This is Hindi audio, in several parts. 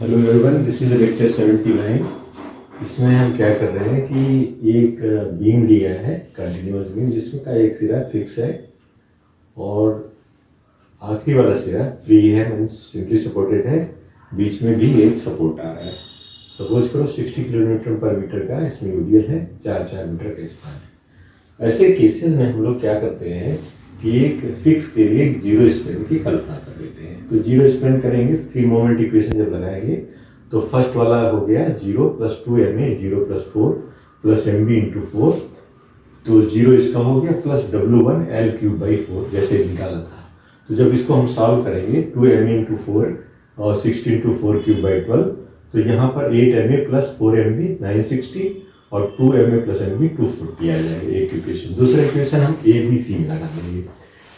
Hello everyone, this is lecture 79। इसमें हम क्या कर रहे हैं कि एक बीम लिया है, कंटिन्यूअस बीम, जिसमें का एक सिरा फिक्स है और आखिरी वाला सिरा फ्री है, मीन्स सिंपली सपोर्टेड है। बीच में भी एक सपोर्ट आ रहा है। सपोज करो 60 किलोमीटर पर मीटर का इसमें यूडियल है, 4 मीटर का स्पान है। ऐसे केसेस में हम लोग क्या करते हैं कि एक फिक्स के लिए जीरो स्पेन की कल्पना कर लेते हैं। तो जीरो स्पेन करेंगे, फ्री मोमेंट इक्वेशन जब लगाएंगे तो फर्स्ट वाला हो गया 0 + 2ma, 0 + 4 + mb × 4। तो जीरो इसका हो गया प्लस W1 L³/4 जैसे निकाला था। तो जब इसको हम सॉल्व करेंगे 2ma × 4 और 16 × 4³/12, तो यहाँ पर 8ma + 4mb 960 और 2ma + mb 240 आ जाएगा एक इक्वेशन। दूसरा इक्वेशन हम ABC में लगा देंगे।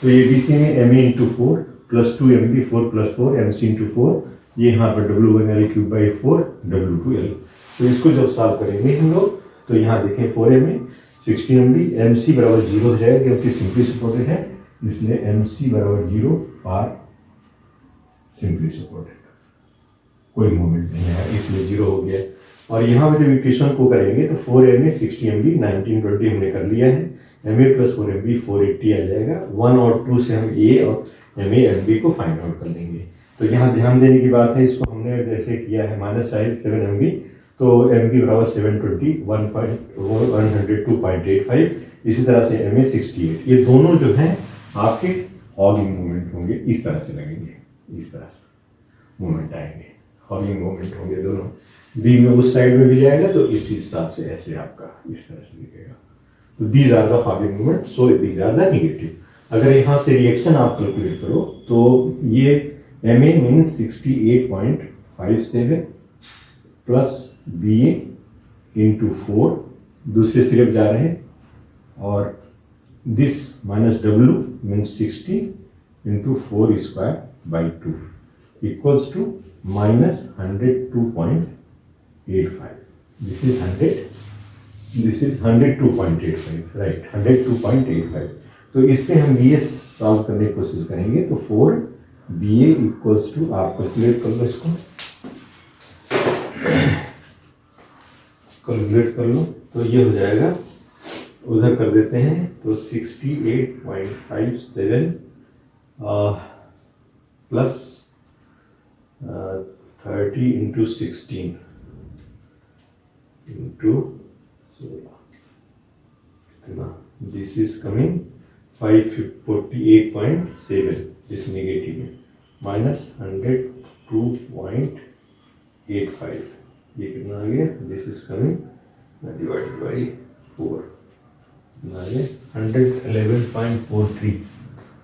तो ABC में ma × 4 + 2mb 4 + 4 mc × 4, ये यहाँ पर W1 L³/4 W2 L। तो इसको जब सॉल्व करेंगे हम लोग तो यहाँ देखें 4ma 16mb, mc बराबर 0 हो जाएगा क्योंकि सिंपली सपोर्टेड है, इसलिए mc बराबर 0 फॉर सिंपली सपोर्टेड, कोई मोमेंट नहीं है इसलिए 0 हो गया। और यहाँ पे जब इक्वेशन को करेंगे तो 4ma 60mb 1920 हमने कर लिया है, ma + 4mb 480 आ जाएगा। 1 और 2 से हम a और ma mb को फाइंड आउट कर लेंगे। तो यहाँ ध्यान देने की बात है, इसको हमने जैसे किया है -7mb, तो mb बराबर 720 102.85। इसी तरह से ma 68। ये दोनों जो हैं आपके हॉगिंग मोमेंट होंगे, इस तरह से लगेंगे, इस तरह से मोमेंट आएंगे, हॉगिंग मोमेंट होंगे दोनों। बी में उस साइड में भी जाएगा तो इसी हिसाब से ऐसे आपका इस तरह से दिखेगा। तो these are the hogging moment, so these are the negative. अगर यहाँ से रिएक्शन आप कैलकुलेट करो तो ये ma मीन्स 68.57 प्लस ba × 4, दूसरे सिरे पे जा रहे हैं, और this -w means 60 × 4²/2 equals to -102.85। This is 102.85, right, 102.85। तो इससे हम bs सॉल्व करने की कोशिश करेंगे। तो 4ba इक्वल्स टू, आप कैलकुलेट कर लो, इसको कैलकुलेट कर लो, तो ये हो जाएगा, उधर कर देते हैं तो 68.57 प्लस 30 × 16 × 16, कितना, दिस इज कमिंग 548.7, इस नेगेटिव में -102.85, ये कितना आ गया, this is coming divided by 4, कितना आ गया 111.43,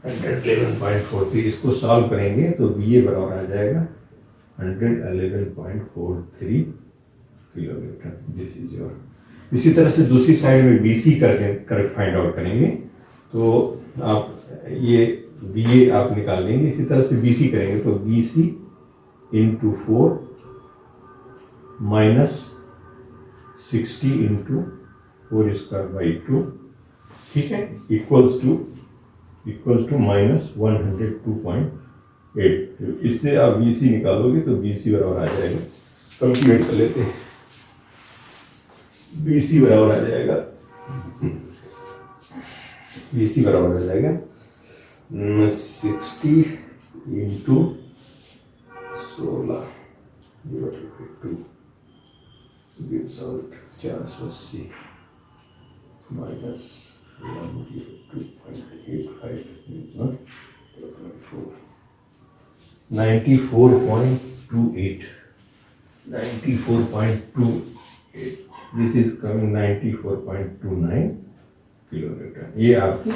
111.43। इसको सॉल्व करेंगे तो bA बराबर आ जाएगा 111.43 किलोमीटर। This is your. इसी तरह से दूसरी साइड में BC करके फाइंड आउट करेंगे। तो आप ये BA आप निकाल लेंगे, इसी तरह से BC करेंगे तो BC × 4 -60 × 4²/2, ठीक है, इक्वल्स टू -102.8। इससे आप BC निकालोगे तो BC बराबर आ जाएगा, कैलकुलेट कर लेते हैं, BC बराबर आ जाएगा 60 × 16/2 gives out 480 -102.85, 94.28, 94.28, this is coming 94.29 kilometre. ये आपके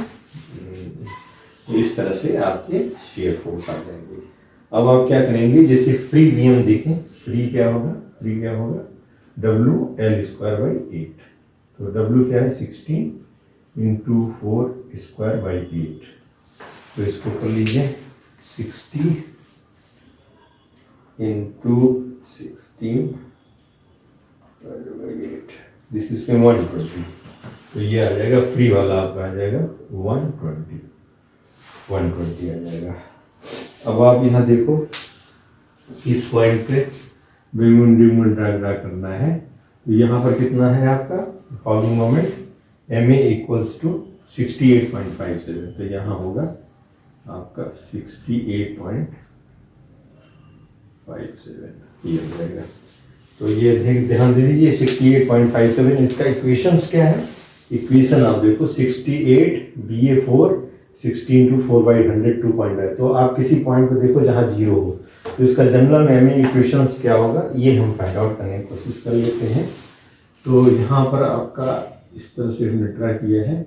इस तरह से आपके शेयर फोर्स आ जाएंगे। अब आप क्या करेंगे, जैसे फ्री नियम देखें, फ्री क्या होगा WL²/8। तो W क्या है, 16 × 4²/8। तो इसको कर लीजिए 60 × 16/8, दिस इज 120। तो ये आ जाएगा, फ्री वाला आपका आ जाएगा 120 आ जाएगा। अब आप यहाँ देखो, इस पॉइंट पे बेमुन ड्रा करना है। तो यहाँ पर कितना है आपका falling moment M A equals to 68.57, तो यहाँ होगा आपका 68.57 ये हो जाएगा। तो ये ध्यान दे दीजिए 68.57, इसका इक्वेशंस क्या है? इक्वेशन आप देखो 68 BA4 16 to 4/100 2.5। तो आप किसी पॉइंट पर देखो जहाँ जीरो हो, तो इसका जनरल एमए इक्वेशंस क्या होगा ये हम फाइंड आउट करने की कोशिश कर लेते हैं। तो यहाँ पर आपका इस तरह से हमने ट्राई किया है,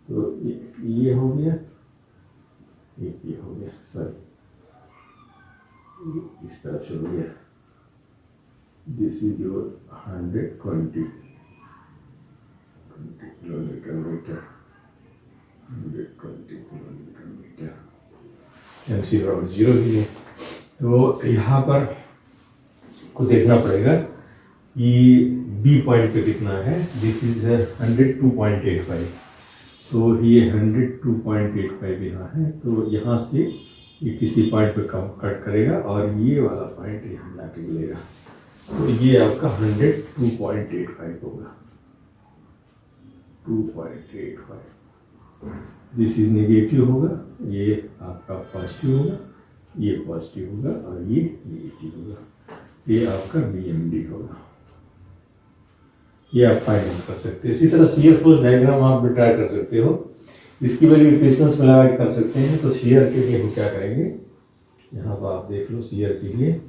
तो ये हो गया, ये हो गया, सॉरी इस तरह से हो गया। This is your 120 kilometre metre, 120 kilometre metre, MC बराबर 0 ही है। तो यहाँ पर को देखना पड़ेगा कि बी पॉइंट पे कितना है। दिस इज 102.85, तो ये 102.85 यहाँ है, तो यहाँ से ये किसी पॉइंट पे कम कट करेगा और ये वाला पॉइंट यहाँ जाके मिलेगा, तो ये आपका 102.85 होगा, 2.85। दिस इज नेगेटिव होगा, ये आपका पॉजिटिव होगा, ये पॉजिटिव होगा और ये नेगेटिव होगा, ये आपका BMD होगा। ये आप फाइंड आउट कर सकते हैं। इसी तरह शियर फोर्स डायग्राम आप भी ट्राई कर सकते हो, इसकी वैल्यू इक्वेशंस में लगा कर सकते हैं। तो शियर के लिए हम क्या करेंगे, यहाँ पर आप देख लो शियर के लिए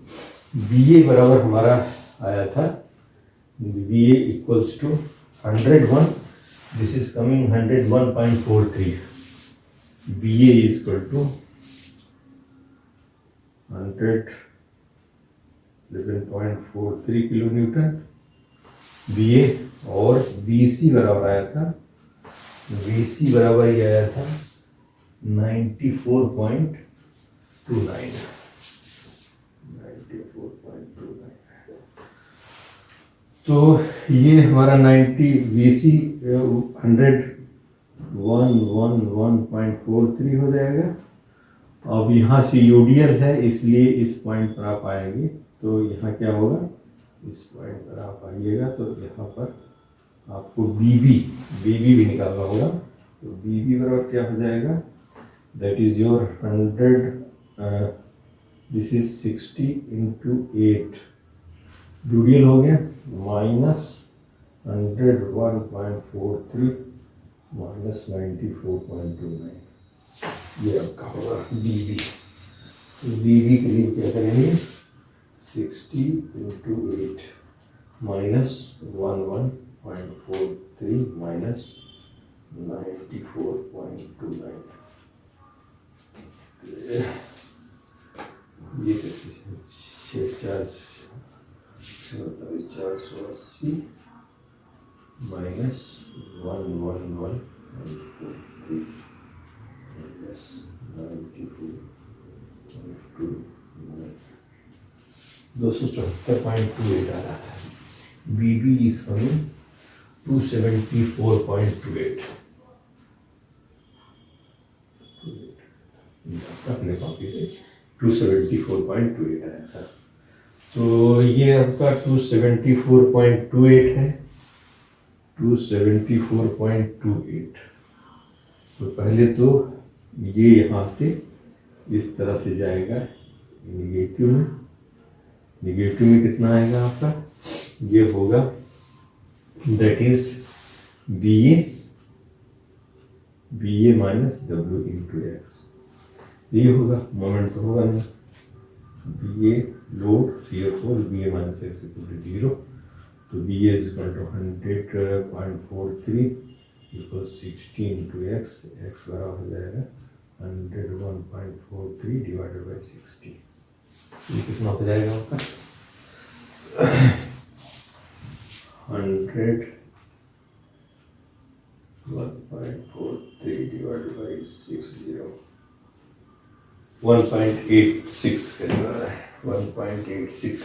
BA बराबर हमारा आया था, BA equals to 101, this is coming 101.43, BA is equal to 111.43 kilo newton BA, और BC बराबर आया था, BC बराबर ये आया था 94.29। तो ये हमारा 90 BC 101.43 हो जाएगा। अब यहाँ से UDL है, इसलिए इस पॉइंट पर आप आएंगे, तो यहाँ क्या होगा, इस पॉइंट पर आप आइएगा तो यहाँ पर आपको BB भी निकालना होगा। तो BB बराबर क्या हो जाएगा, that is your 100, this is 60 into 8, UDL हो गया माइनस 101.43 माइनस 94.29, ये आपका होगा BB। तो BB के लिए क्या करेंगे, 60 into 8 माइनस 101.43 माइनस 94.29, ये कैसे 480 माइनस 111.43 माइनस 94.29, 274.28 आ रहा है। BB is coming 274.28, अपने कॉपी से 274.28 आया था। तो ये आपका 274.28 है, 274.28। तो पहले तो ये यहाँ से इस तरह से जाएगा निगेटिव में, निगेटिव में कितना आएगा आपका, ये होगा that is BA minus W into x, ये होगा, मोमेंट तो होगा नहीं, BA load shear force BA minus x equal to 0, तो BA is equal to 100.43 equal 60 into x, x बराबर हो जाएगा 101.43 डिवाइडेड बाई 60, ये कितना हो जाएगा आपका 101.43 डिवाइडेड बाई 60, 1.86 करने वाला है, 1.86,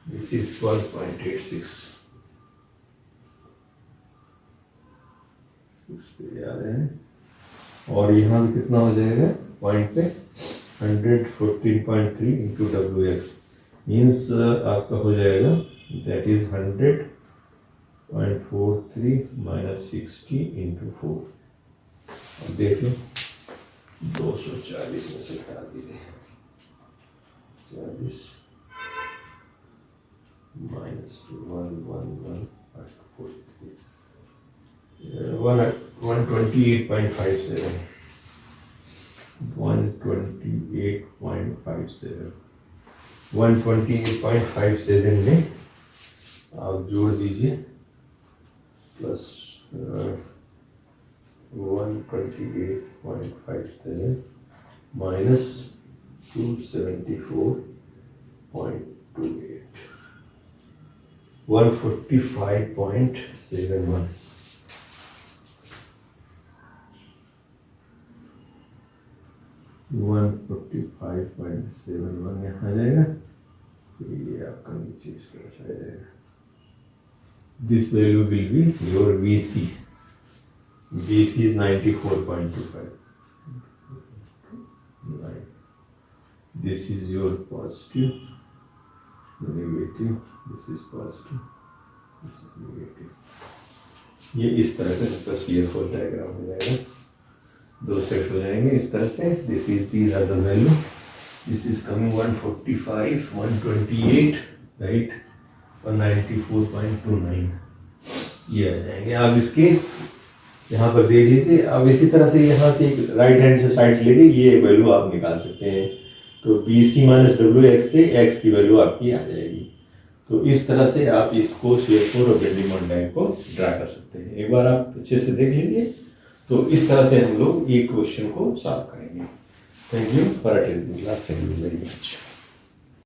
दिस इज 1.86 पे आ रहे हैं। और यहाँ भी कितना हो जाएगा पॉइंट पे 114.3 इंटू WX, मीन्स आपका हो जाएगा दैट इज 100.43 माइनस 60 इंटू 4। अब देख लो 240 में से हटा दीजिए, 40 माइनस 128.57 128.57 में आप जोड़ दीजिए प्लस 128.57 माइनस 274.28 145.71 145.71 यहाँ आ जाएगा, ये आपका नीचे इस तरह से आ जाएगा। This value will be your VC is 94.25। This is your positive, negative, this is positive, this is negative। ये इस तरह से आपका CFO डायग्राम हो जाएगा, दो सेट हो जाएंगे इस तरह से। these are the value, this is coming 145, 128, right, 194.29 ये आ जाएंगे। आप इसके यहाँ पर दे दीजिए। अब इसी तरह से यहाँ से एक राइट हैंड से साइड लेके ये वैल्यू आप निकाल सकते हैं। तो BC माइनस WX से X की वैल्यू आपकी आ जाएगी। तो इस तरह से आप इसको शेयरफोर और बेंडिंग डायग्राम को ड्रा कर सकते हैं। एक बार आप अच्छे से देख लीजिए। तो इस तरह से हम लोग ये क्वेश्चन को सॉल्व करेंगे। Thank you for attending class. Thank you very much.